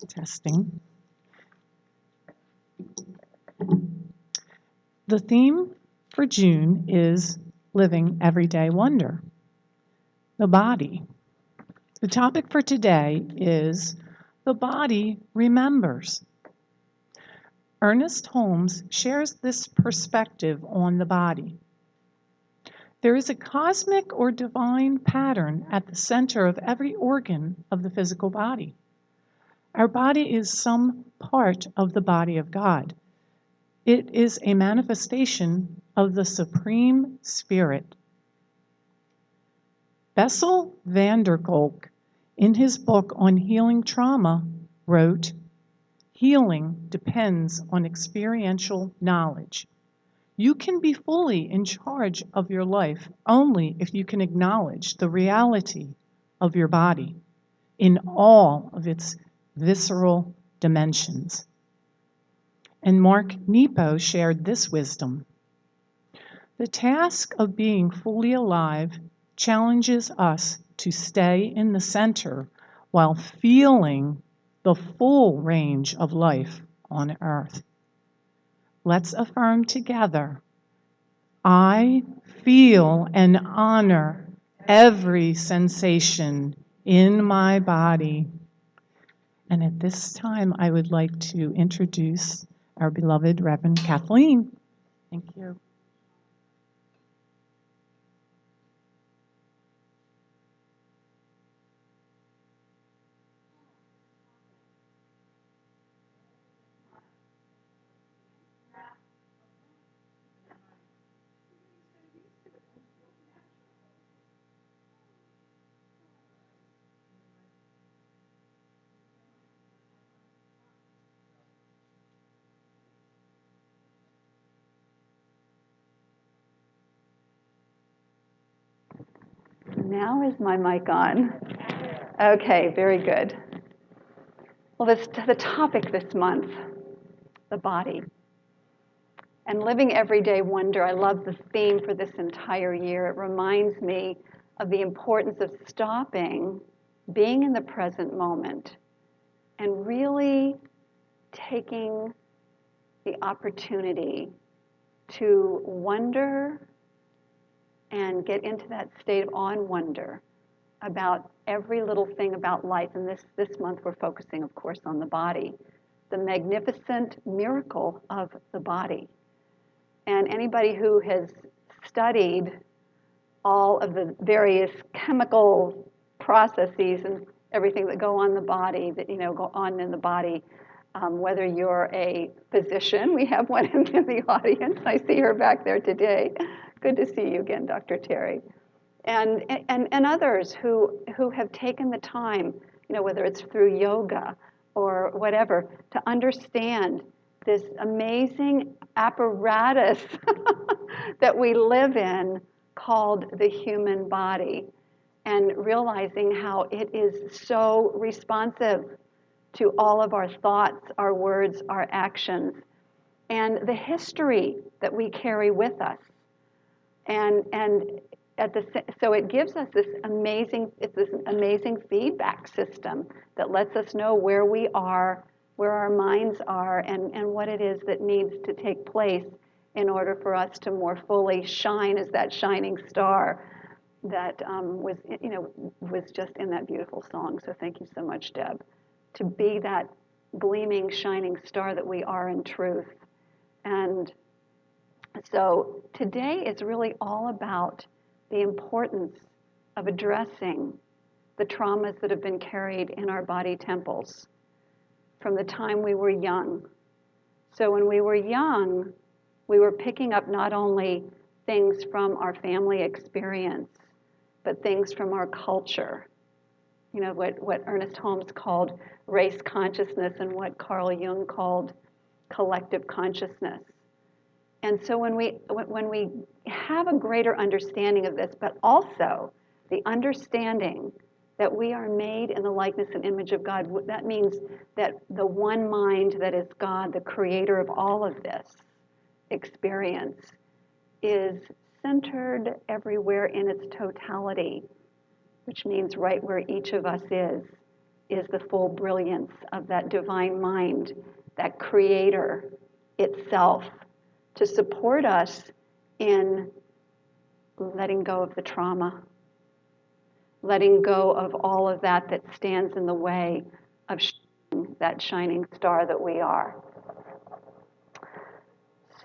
Testing. The theme for June is Living Everyday Wonder, the body. The topic for today is The Body Remembers. Ernest Holmes shares this perspective on the body. There is a cosmic or divine pattern at the center of every organ of the physical body. Our body is some part of the body of God. It is a manifestation of the Supreme Spirit. Bessel van der Kolk, in his book on healing trauma, wrote, "Healing depends on experiential knowledge. You can be fully in charge of your life only if you can acknowledge the reality of your body in all of its visceral dimensions." And Mark Nepo shared this wisdom. The task of being fully alive challenges us to stay in the center while feeling the full range of life on earth. Let's affirm together, I feel and honor every sensation in my body. And at this time, I would like to introduce our beloved Reverend Kathleen. Thank you. Now is my mic on? Okay, very good. Well, the topic this month, the body. And living everyday wonder, I love the theme for this entire year. It reminds me of the importance of stopping, being in the present moment, and really taking the opportunity to wonder and get into that state of awe and wonder about every little thing about life. And this month we're focusing, of course, on the body, the magnificent miracle of the body. And anybody who has studied all of the various chemical processes and everything that go on the body, go on in the body, whether you're a physician, we have one in the audience. I see her back there today. Good to see you again, Dr. Terry. And others who have taken the time, whether it's through yoga or whatever, to understand this amazing apparatus that we live in called the human body, and realizing how it is so responsive to all of our thoughts, our words, our actions, and the history that we carry with us. And so it gives us this amazing feedback system that lets us know where we are, where our minds are, and what it is that needs to take place in order for us to more fully shine as that shining star that was just in that beautiful song. So thank you so much, Deb, to be that gleaming, shining star that we are in truth. And so today is really all about the importance of addressing the traumas that have been carried in our body temples from the time we were young. So when we were young, we were picking up not only things from our family experience, but things from our culture. What Ernest Holmes called race consciousness and what Carl Jung called collective consciousness. And so when we have a greater understanding of this, but also the understanding that we are made in the likeness and image of God, that means that the one mind that is God, the creator of all of this experience, is centered everywhere in its totality, which means right where each of us is is the full brilliance of that divine mind, that creator itself, to support us in letting go of the trauma, letting go of all of that that stands in the way of that shining star that we are.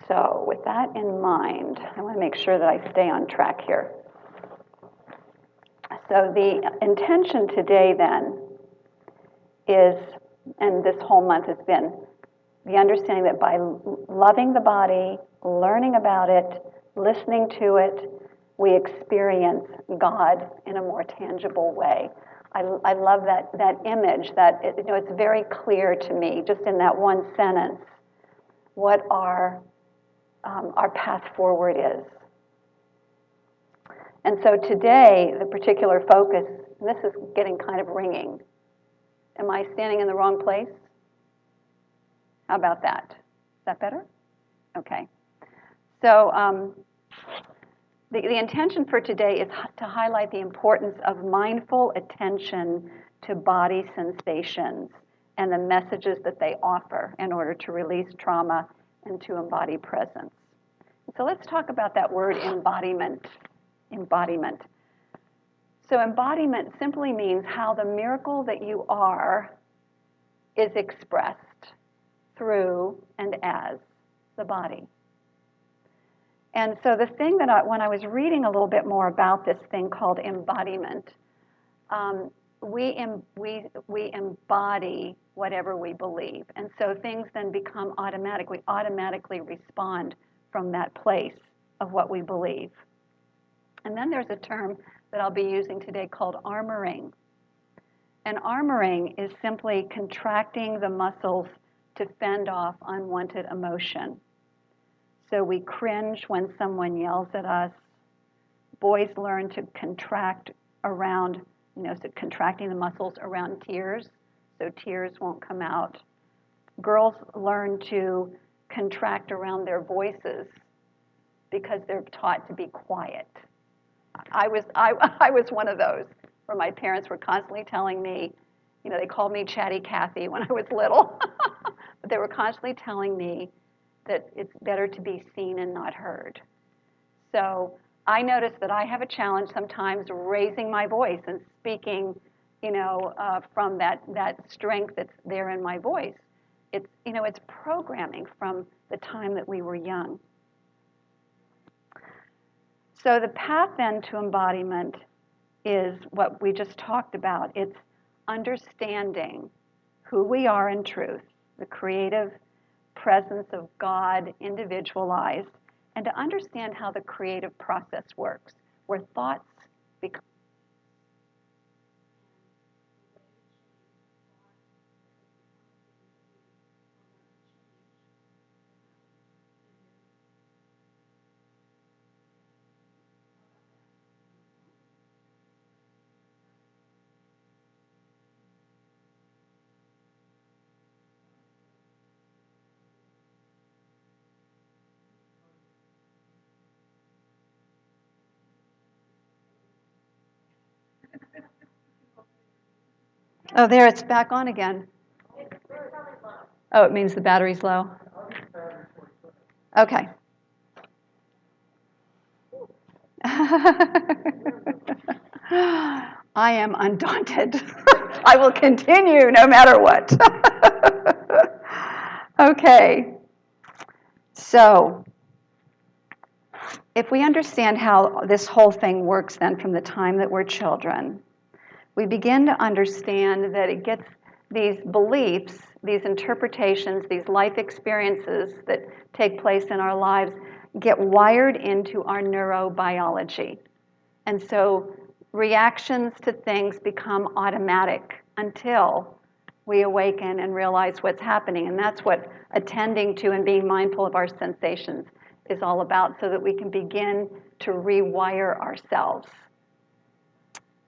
So with that in mind, I want to make sure that I stay on track here. So the intention today then is, and this whole month has been, the understanding that by loving the body, learning about it, listening to it, we experience God in a more tangible way. I love that image, that it's very clear to me, just in that one sentence, what our path forward is. And so today, the particular focus, and this is getting kind of ringing. Am I standing in the wrong place? How about that? Is that better? Okay. So the intention for today is to highlight the importance of mindful attention to body sensations and the messages that they offer in order to release trauma and to embody presence. So let's talk about that word embodiment. Embodiment. So embodiment simply means how the miracle that you are is expressed through and as the body. And so the thing that when I was reading a little bit more about this thing called embodiment, we embody whatever we believe. And so things then become automatic. We automatically respond from that place of what we believe. And then there's a term that I'll be using today called armoring. And armoring is simply contracting the muscles to fend off unwanted emotion. So we cringe when someone yells at us. Boys learn to contract around, so contracting the muscles around tears, so tears won't come out. Girls learn to contract around their voices because they're taught to be quiet. I was one of those where my parents were constantly telling me, they called me Chatty Cathy when I was little, but they were constantly telling me that it's better to be seen and not heard. So I noticed that I have a challenge sometimes raising my voice and speaking, from that strength that's there in my voice. It's programming from the time that we were young. So the path then to embodiment is what we just talked about. It's understanding who we are in truth, the creative presence of God individualized, and to understand how the creative process works, where thoughts become Oh, there, it's back on again. Oh, it means the battery's low? Okay. I am undaunted. I will continue no matter what. Okay. So, if we understand how this whole thing works then from the time that we're children, we begin to understand that it gets these beliefs, these interpretations, these life experiences that take place in our lives get wired into our neurobiology. And so reactions to things become automatic until we awaken and realize what's happening. And that's what attending to and being mindful of our sensations is all about, so that we can begin to rewire ourselves.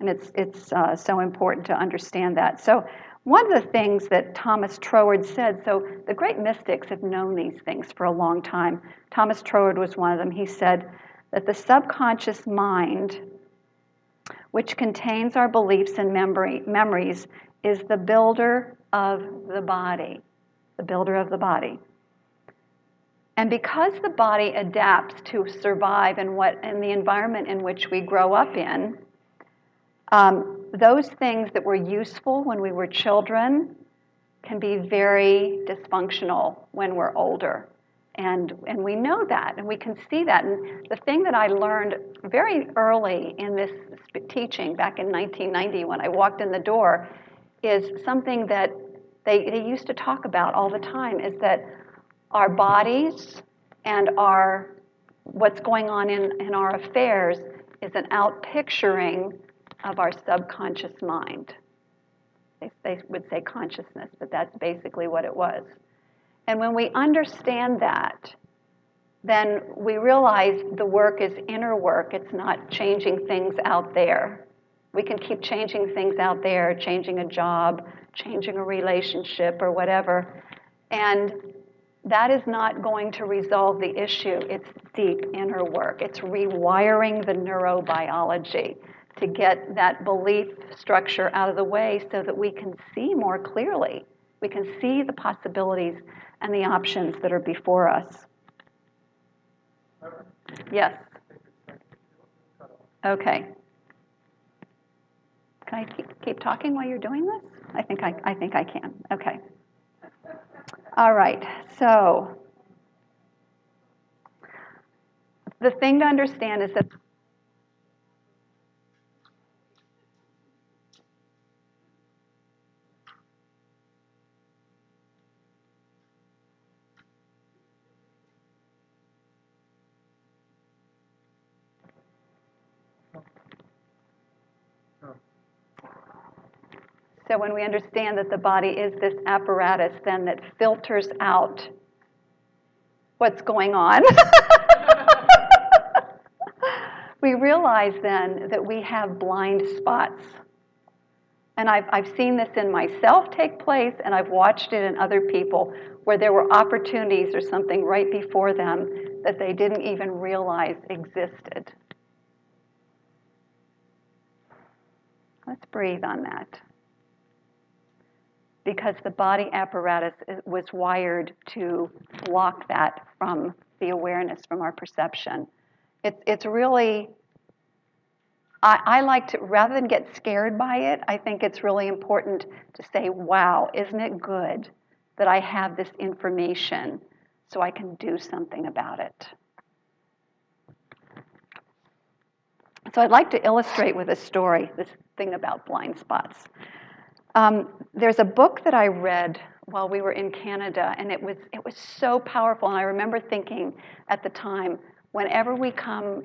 And it's so important to understand that. So one of the things that Thomas Troward said, so the great mystics have known these things for a long time. Thomas Troward was one of them. He said that the subconscious mind, which contains our beliefs and memories, is the builder of the body, the builder of the body. And because the body adapts to survive in the environment in which we grow up in, those things that were useful when we were children can be very dysfunctional when we're older. And we know that, and we can see that. And the thing that I learned very early in this teaching back in 1990 when I walked in the door is something that they used to talk about all the time, is that our bodies and what's going on in our affairs is an outpicturing of our subconscious mind. They would say consciousness, but that's basically what it was. And when we understand that, then we realize the work is inner work. It's not changing things out there. We can keep changing things out there, changing a job, changing a relationship, or whatever. And that is not going to resolve the issue. It's deep inner work. It's rewiring the neurobiology to get that belief structure out of the way so that we can see more clearly. We can see the possibilities and the options that are before us. Yes? Okay. Can I keep talking while you're doing this? I think I can. Okay. All right. So the thing to understand is that when we understand that the body is this apparatus then that filters out what's going on, we realize then that we have blind spots. And I've seen this in myself take place, and I've watched it in other people where there were opportunities or something right before them that they didn't even realize existed. Let's breathe on that. Because the body apparatus was wired to block that from the awareness, from our perception. It's really, I like to, rather than get scared by it, I think it's really important to say, wow, isn't it good that I have this information so I can do something about it? So I'd like to illustrate with a story this thing about blind spots. There's a book that I read while we were in Canada, and it was so powerful. And I remember thinking at the time, whenever we come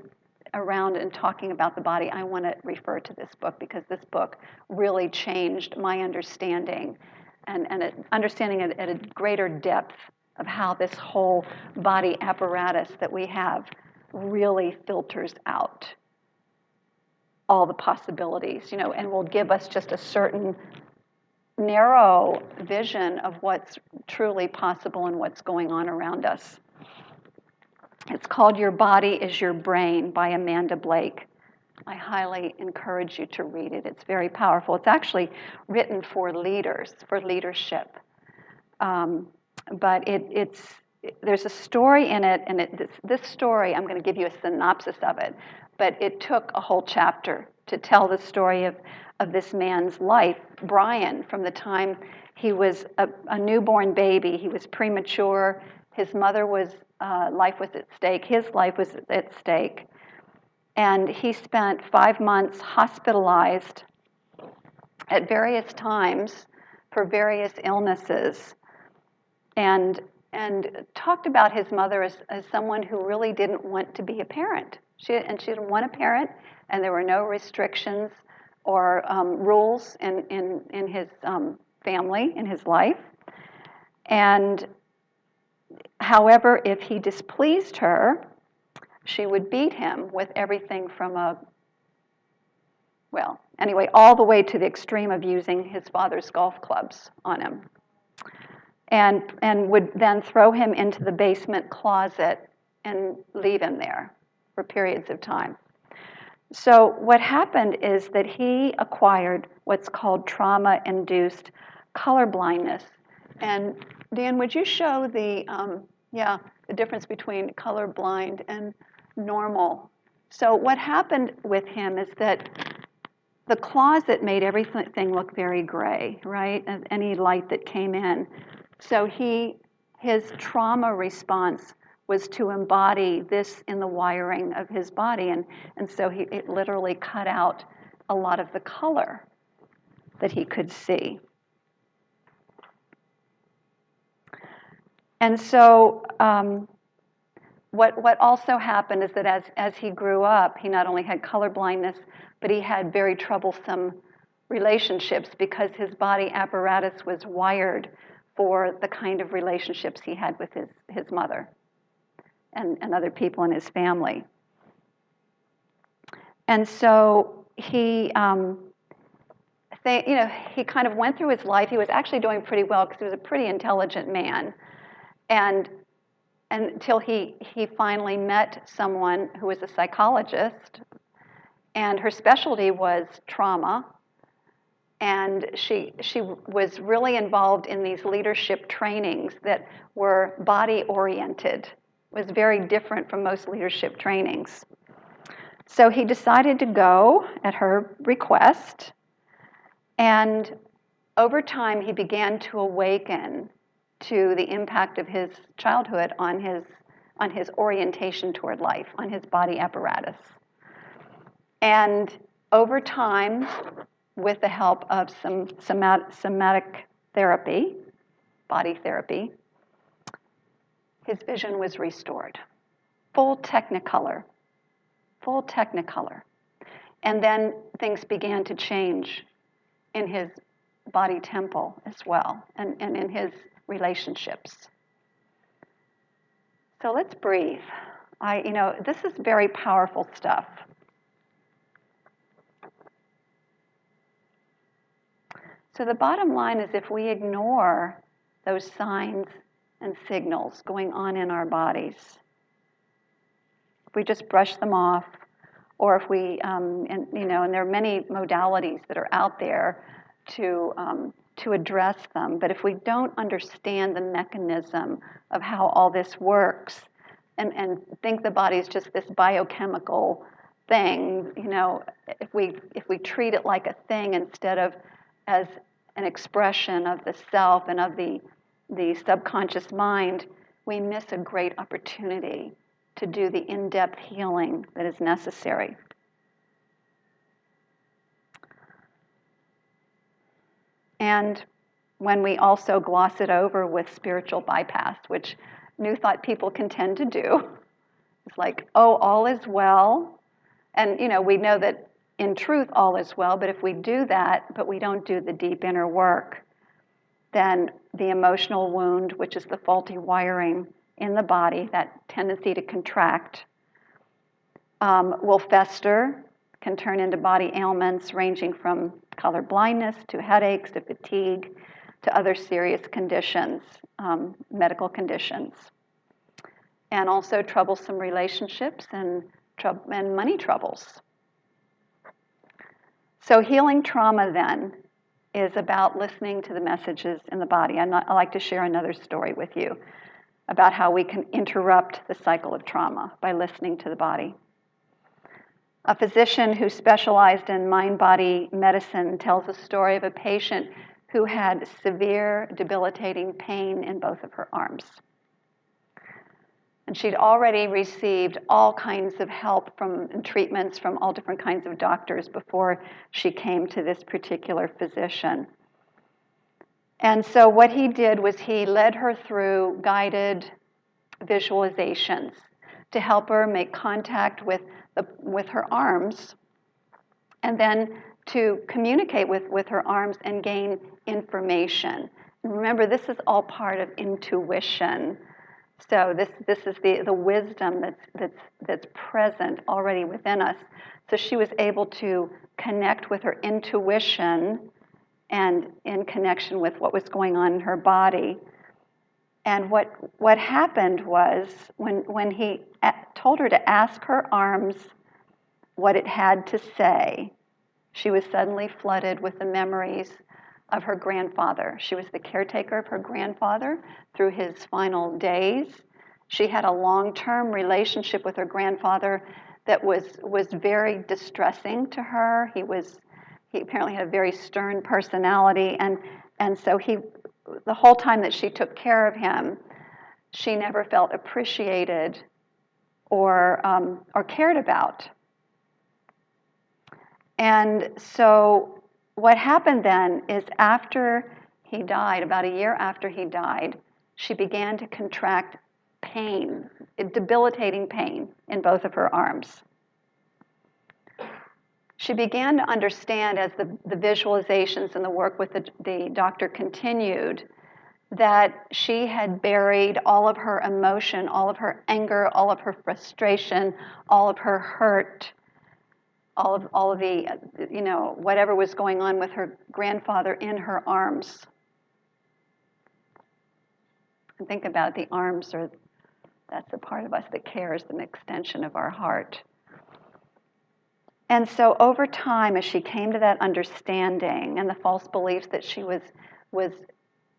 around and talking about the body, I want to refer to this book because this book really changed my understanding and understanding it at a greater depth of how this whole body apparatus that we have really filters out all the possibilities, and will give us just a certain narrow vision of what's truly possible and what's going on around us. It's called Your Body is Your Brain by Amanda Blake. I highly encourage you to read it. It's very powerful. It's actually written for leaders, for leadership. But there's a story in it, and this story, I'm going to give you a synopsis of it, but it took a whole chapter to tell the story of this man's life, Brian, from the time he was a newborn baby. He was premature. His mother life was at stake. His life was at stake. And he spent 5 months hospitalized at various times for various illnesses, and talked about his mother as someone who really didn't want to be a parent. She didn't want a parent, and there were no restrictions or rules in his family, in his life. And however, if he displeased her, she would beat him with everything from all the way to the extreme of using his father's golf clubs on him. And would then throw him into the basement closet and leave him there for periods of time. So what happened is that he acquired what's called trauma-induced color blindness. And Dan, would you show the difference between colorblind and normal? So what happened with him is that the closet made everything look very gray, right? And any light that came in. So his trauma response was to embody this in the wiring of his body, and so it literally cut out a lot of the color that he could see. And so what also happened is that as he grew up, he not only had color blindness, but he had very troublesome relationships because his body apparatus was wired for the kind of relationships he had with his mother and other people in his family. And so he kind of went through his life. He was actually doing pretty well because he was a pretty intelligent man. And until he finally met someone who was a psychologist, and her specialty was trauma. And she was really involved in these leadership trainings that were body-oriented. It was very different from most leadership trainings. So he decided to go at her request, and over time he began to awaken to the impact of his childhood on his orientation toward life, on his body apparatus. And over time, with the help of some somatic therapy, body therapy, his vision was restored. Full technicolor. And then things began to change in his body temple as well, and in his relationships. So let's breathe. This is very powerful stuff. So the bottom line is if we ignore those signs and signals going on in our bodies, if we just brush them off, or if we, and there are many modalities that are out there to address them, but if we don't understand the mechanism of how all this works, and think the body is just this biochemical thing, if we treat it like a thing instead of as an expression of the self and of the subconscious mind, we miss a great opportunity to do the in-depth healing that is necessary. And when we also gloss it over with spiritual bypass, which New Thought people can tend to do, it's like, oh, all is well. And, we know that in truth, all is well, but if we do that, but we don't do the deep inner work, then the emotional wound, which is the faulty wiring in the body, that tendency to contract, will fester, can turn into body ailments ranging from color blindness to headaches to fatigue to other serious conditions, medical conditions. And also troublesome relationships and money troubles. So healing trauma, then, is about listening to the messages in the body. I'd like to share another story with you about how we can interrupt the cycle of trauma by listening to the body. A physician who specialized in mind-body medicine tells a story of a patient who had severe, debilitating pain in both of her arms. And she'd already received all kinds of help and treatments from all different kinds of doctors before she came to this particular physician. And so what he did was he led her through guided visualizations to help her make contact with her arms, and then to communicate with her arms and gain information. And remember, this is all part of intuition. So this is the wisdom that's present already within us. So she was able to connect with her intuition and in connection with what was going on in her body. And what happened was when he told her to ask her arms what it had to say, she was suddenly flooded with the memories of her grandfather. She was the caretaker of her grandfather through his final days. She had a long-term relationship with her grandfather that was very distressing to her. He apparently had a very stern personality, and so the whole time that she took care of him, she never felt appreciated or cared about. And so what happened then is after he died, about a year after he died, she began to contract pain, debilitating pain in both of her arms. She began to understand as the visualizations and the work with the doctor continued that she had buried all of her emotion, all of her anger, all of her frustration, all of her hurt, all of the, whatever was going on with her grandfather in her arms. And think about the arms, that's the part of us that cares, an extension of our heart. And so over time, as she came to that understanding and the false beliefs that she was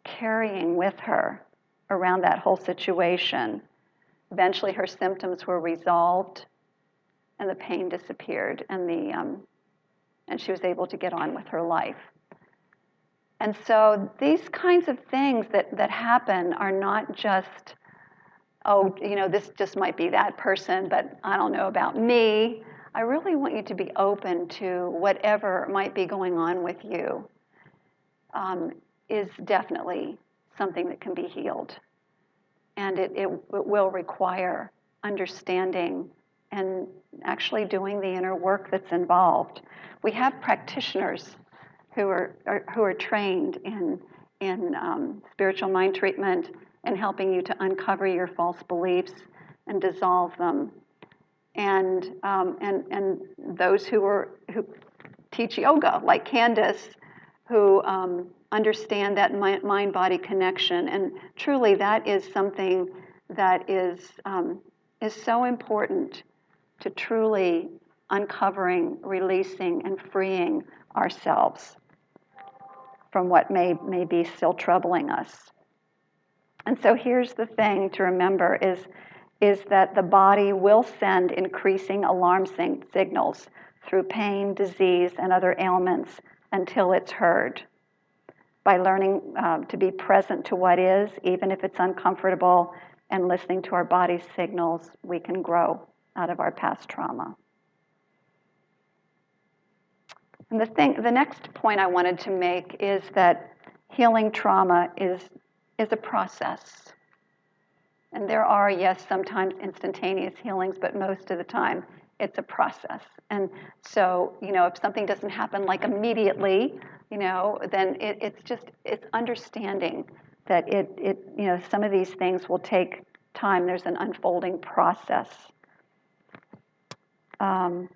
carrying with her around that whole situation, eventually her symptoms were resolved and the pain disappeared, and she was able to get on with her life. And so these kinds of things that happen are not just, this just might be that person, but I don't know about me. I really want you to be open to whatever might be going on with you is definitely something that can be healed. And it will require understanding and actually doing the inner work that's involved. We have practitioners who are trained in spiritual mind treatment and helping you to uncover your false beliefs and dissolve them. And those who teach yoga, like Candace, who understand that mind-body connection. And truly, that is something that is so important to truly uncovering, releasing, and freeing ourselves from what may be still troubling us. And so here's the thing to remember is that the body will send increasing alarm signals through pain, disease, and other ailments until it's heard. By learning to be present to what is, even if it's uncomfortable, and listening to our body's signals, we can grow out of our past trauma. And the next point I wanted to make is that healing trauma is a process. And there are, yes, sometimes instantaneous healings, but most of the time it's a process. And so, if something doesn't happen like immediately, then it's understanding that some of these things will take time. There's an unfolding process. And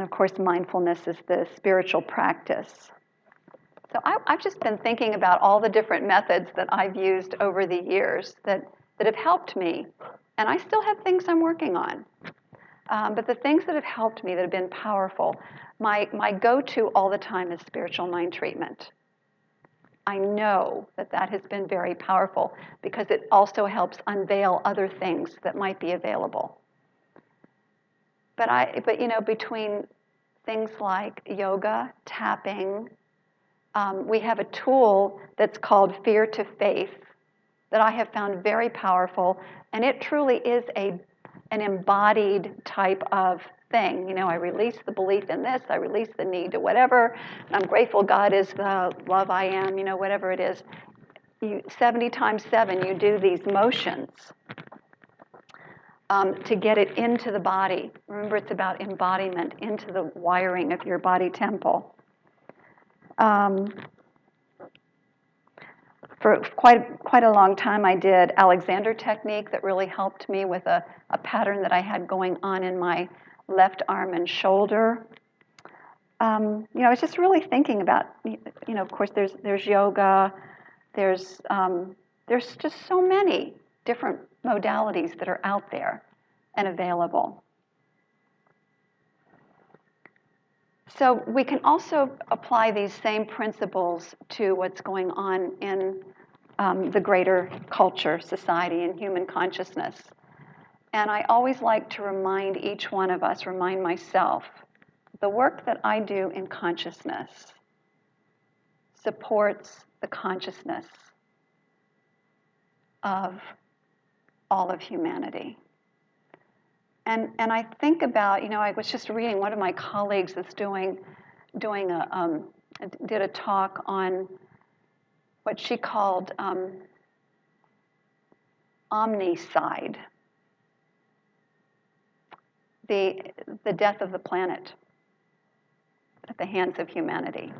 of course, mindfulness is the spiritual practice. So I've just been thinking about all the different methods that I've used over the years that have helped me. And I still have things I'm working on. But the things that have helped me, that have been powerful, my go-to all the time is spiritual mind treatment. I know that has been very powerful because it also helps unveil other things that might be available. But between things like yoga, tapping, we have a tool that's called Fear to Faith that I have found very powerful, and it truly is an embodied type of thing. I release the belief in this, I release the need to whatever, and I'm grateful God is the love I am, whatever it is. 70 times 7, you do these motions to get it into the body. Remember, it's about embodiment into the wiring of your body temple. For quite a long time, I did Alexander technique that really helped me with a pattern that I had going on in my left arm and shoulder. I was just really thinking about, of course, there's yoga, there's just so many different modalities that are out there and available. So we can also apply these same principles to what's going on in the greater culture, society, and human consciousness. And I always like to remind each one of us, remind myself, the work that I do in consciousness supports the consciousness of all of humanity. And I think about, I was just reading, one of my colleagues is did a talk on what she called omnicide, the death of the planet at the hands of humanity.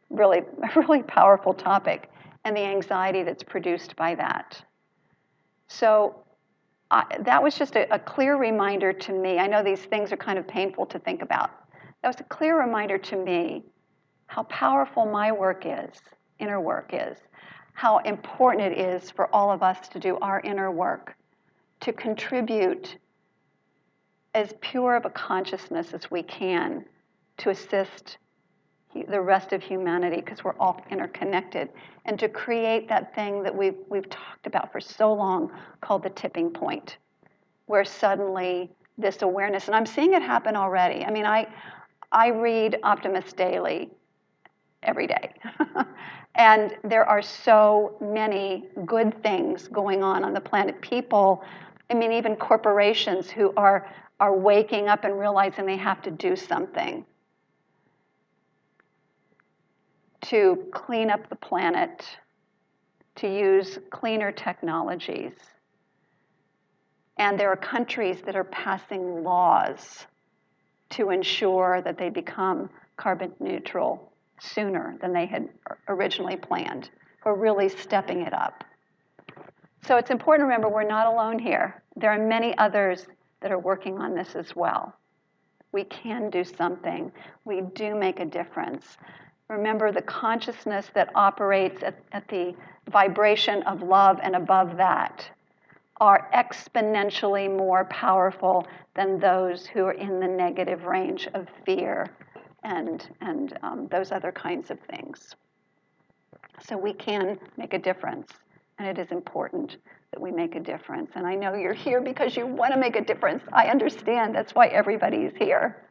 Really, a really powerful topic, and the anxiety that's produced by that. So that was just a clear reminder to me. I know these things are kind of painful to think about. That was a clear reminder to me how powerful my work is, inner work is, how important it is for all of us to do our inner work, to contribute as pure of a consciousness as we can to assist the rest of humanity, because we're all interconnected, and to create that thing that we've talked about for so long called the tipping point, where suddenly this awareness, and I'm seeing it happen already. I mean, I read Optimist Daily every day. And there are so many good things going on the planet. People, I mean, even corporations who are waking up and realizing they have to do something to clean up the planet, to use cleaner technologies. And there are countries that are passing laws to ensure that they become carbon neutral sooner than they had originally planned. We're really stepping it up. So it's important to remember we're not alone here. There are many others that are working on this as well. We can do something. We do make a difference. Remember, the consciousness that operates at the vibration of love and above that are exponentially more powerful than those who are in the negative range of fear and those other kinds of things. So we can make a difference, and it is important that we make a difference. And I know you're here because you want to make a difference. I understand. That's why everybody's here.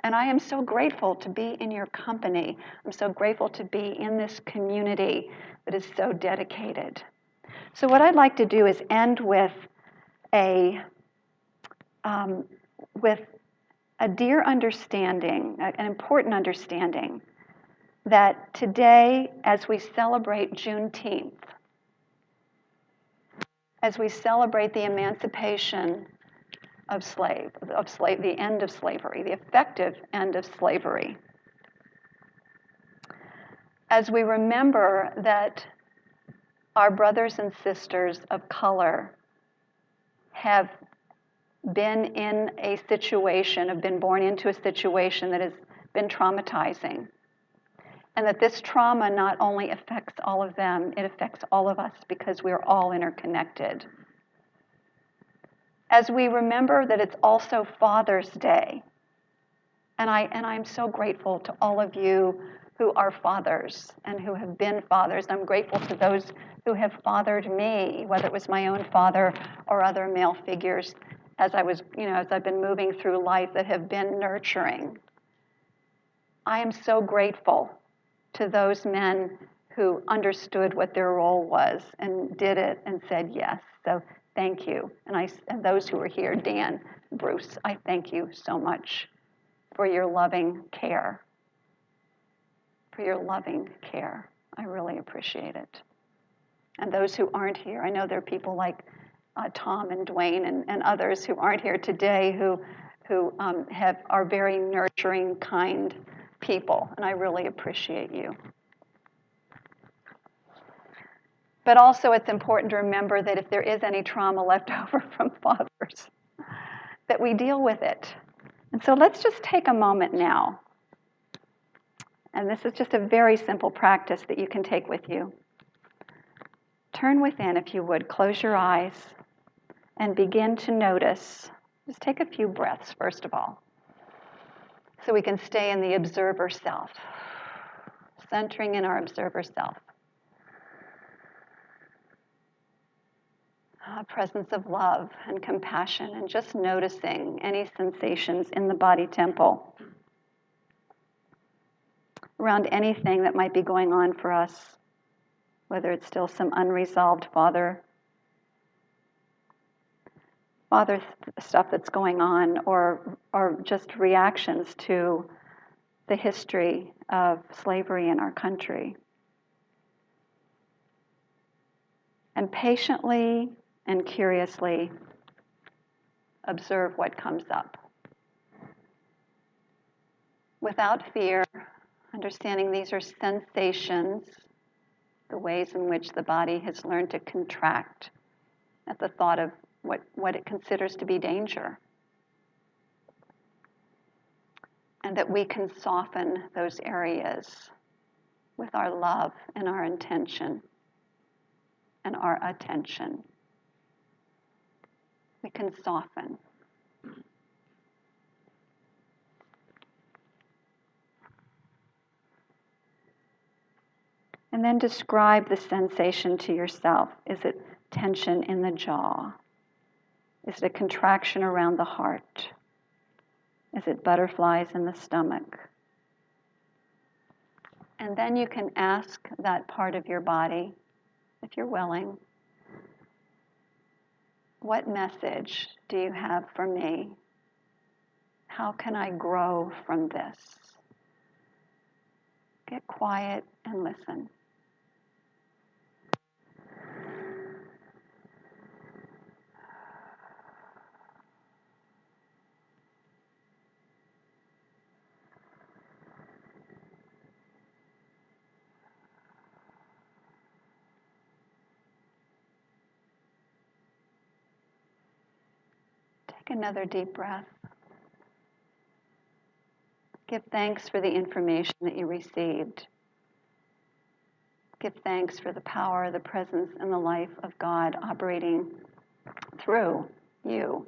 And I am so grateful to be in your company. I'm so grateful to be in this community that is so dedicated. So what I'd like to do is end with a dear understanding, an important understanding, that today, as we celebrate Juneteenth, as we celebrate the emancipation of the end of slavery, the effective end of slavery, as we remember that our brothers and sisters of color have been in a situation, have been born into a situation that has been traumatizing, and that this trauma not only affects all of them, it affects all of us because we are all interconnected. As we remember that it's also Father's Day, and I'm so grateful to all of you who are fathers and who have been fathers. I'm grateful to those who have fathered me, whether it was my own father or other male figures, as I've been moving through life, that have been nurturing. I am so grateful to those men who understood what their role was and did it and said yes. So thank you. And those who are here, Dan, Bruce, I thank you so much for your loving care. For your loving care. I really appreciate it. And those who aren't here, I know there are people like Tom and Dwayne and others who aren't here today who are very nurturing, kind people, and I really appreciate you. But also it's important to remember that if there is any trauma left over from fathers, that we deal with it. And so let's just take a moment now. And this is just a very simple practice that you can take with you. Turn within, if you would. Close your eyes. and begin to notice. Just take a few breaths, first of all, so we can stay in the observer self, centering in our observer self. A presence of love and compassion, and just noticing any sensations in the body temple around anything that might be going on for us, whether it's still some unresolved father stuff that's going on, or just reactions to the history of slavery in our country. And patiently and curiously observe what comes up. Without fear, understanding these are sensations, the ways in which the body has learned to contract at the thought of what it considers to be danger. And that we can soften those areas with our love and our intention and our attention. We can soften. And then describe the sensation to yourself. Is it tension in the jaw? Is it a contraction around the heart? Is it butterflies in the stomach? And then you can ask that part of your body, if you're willing, what message do you have for me? How can I grow from this? Get quiet and listen. Take another deep breath. Give thanks for the information that you received. Give thanks for the power, the presence, and the life of God operating through you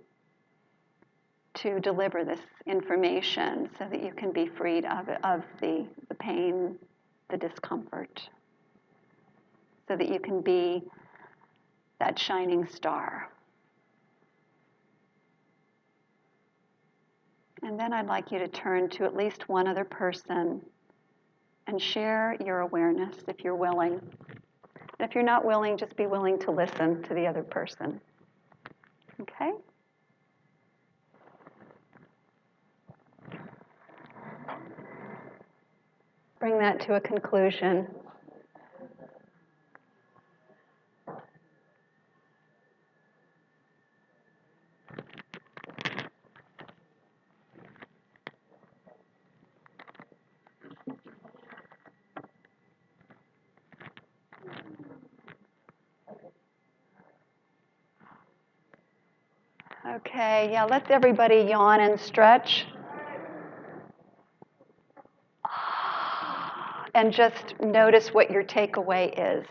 to deliver this information so that you can be freed of the pain, the discomfort, so that you can be that shining star. And then I'd like you to turn to at least one other person and share your awareness if you're willing. And if you're not willing, just be willing to listen to the other person. Okay? Bring that to a conclusion. Okay, yeah, let everybody yawn and stretch. And just notice what your takeaway is.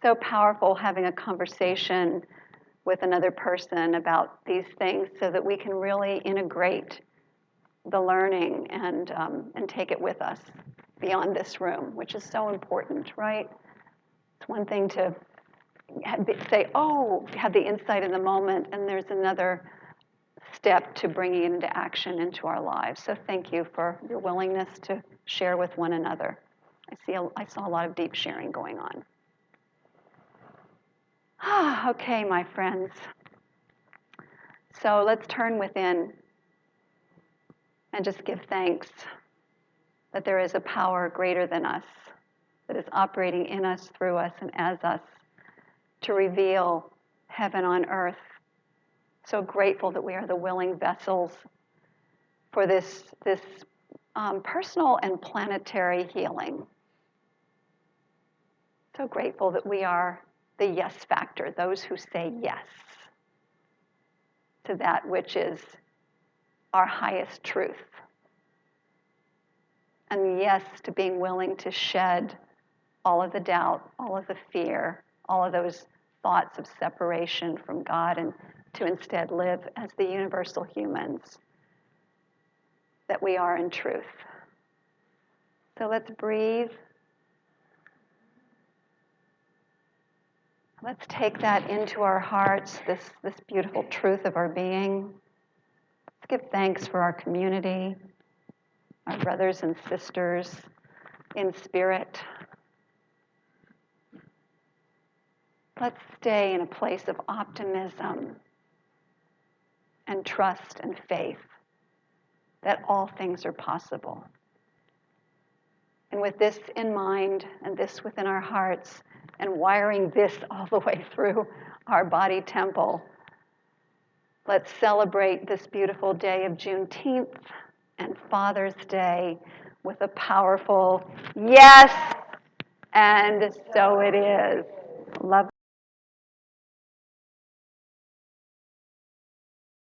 So powerful having a conversation with another person about these things so that we can really integrate the learning and take it with us beyond this room, which is so important, right? It's one thing to say, oh, have the insight in the moment, and there's another step to bringing it into action into our lives. So thank you for your willingness to share with one another. I saw a lot of deep sharing going on. Okay, my friends. So let's turn within and just give thanks that there is a power greater than us that is operating in us, through us, and as us to reveal heaven on earth. So grateful that we are the willing vessels for this personal and planetary healing. So grateful that we are the yes factor, those who say yes to that which is our highest truth. And yes to being willing to shed all of the doubt, all of the fear, all of those thoughts of separation from God, and to instead live as the universal humans that we are in truth. So let's breathe. Let's take that into our hearts, this beautiful truth of our being. Let's give thanks for our community, our brothers and sisters in spirit. Let's stay in a place of optimism and trust and faith that all things are possible. And with this in mind and this within our hearts and wiring this all the way through our body temple, let's celebrate this beautiful day of Juneteenth and Father's Day with a powerful yes, and so it is. Love